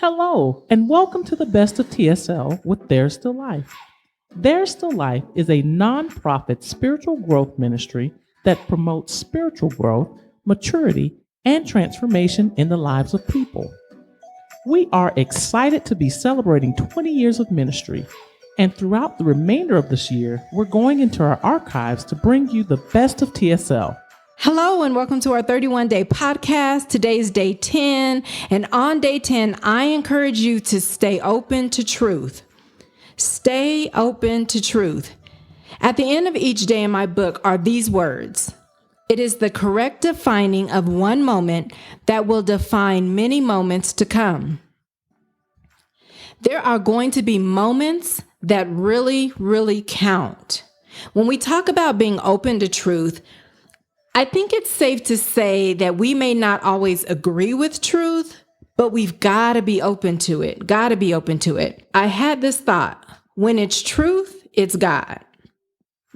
Hello, and welcome to the best of TSL with There's Still Life. There's Still Life is a nonprofit spiritual growth ministry that promotes spiritual growth, maturity, and transformation in the lives of people. We are excited to be celebrating 20 years of ministry, and throughout the remainder of this year, we're going into our archives to bring you the best of TSL. Hello and welcome to our 31-day podcast. Today's day 10, and on day 10, I encourage you to stay open to truth. Stay open to truth. At the end of each day in my book are these words. It is the correct defining of one moment that will define many moments to come. There are going to be moments that really count. When we talk about being open to truth, I think it's safe to say that we may not always agree with truth, but we've got to be open to it. I had this thought, when it's truth, it's God.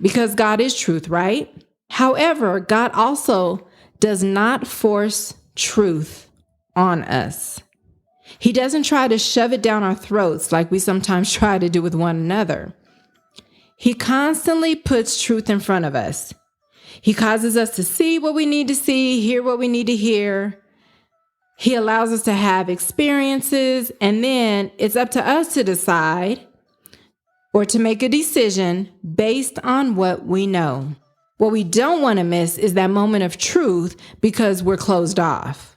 Because God is truth, right? However, God also does not force truth on us. He doesn't try to shove it down our throats like we sometimes try to do with one another. He constantly puts truth in front of us. He causes us to see what we need to see, hear what we need to hear. He allows us to have experiences, and then it's up to us to decide or to make a decision based on what we know. What we don't want to miss is that moment of truth because we're closed off.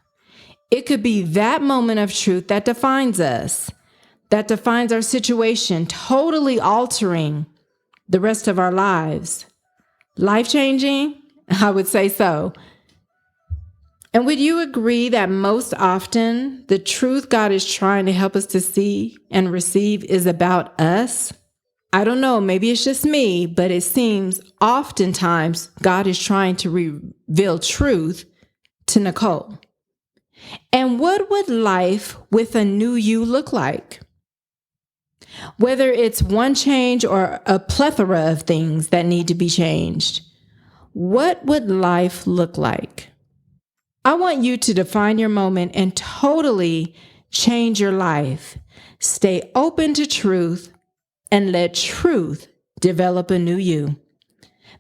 It could be that moment of truth that defines us, that defines our situation, totally altering the rest of our lives. Life-changing? I would say so. And would you agree that most often the truth God is trying to help us to see and receive is about us? I don't know, maybe it's just me, but it seems oftentimes God is trying to reveal truth to Nicole. And what would life with a new you look like? Whether it's one change or a plethora of things that need to be changed, what would life look like? I want you to define your moment and totally change your life. Stay open to truth and let truth develop a new you.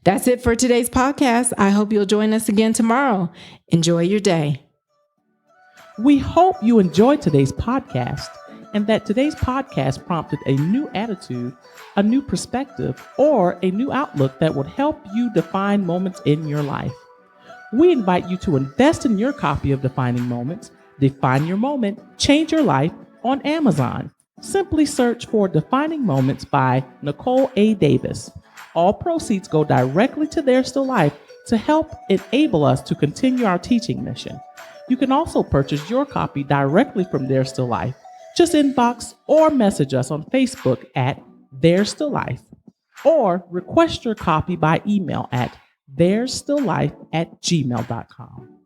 That's it for today's podcast. I hope you'll join us again tomorrow. Enjoy your day. We hope you enjoyed today's podcast and that today's podcast prompted a new attitude, a new perspective, or a new outlook that would help you define moments in your life. We invite you to invest in your copy of Defining Moments, Define Your Moment, Change Your Life on Amazon. Simply search for Defining Moments by Nicole A. Davis. All proceeds go directly to There's Still Life to help enable us to continue our teaching mission. You can also purchase your copy directly from There's Still Life. Just inbox or message us on Facebook at There's Still Life, or request your copy by email at there'sstilllife@gmail.com.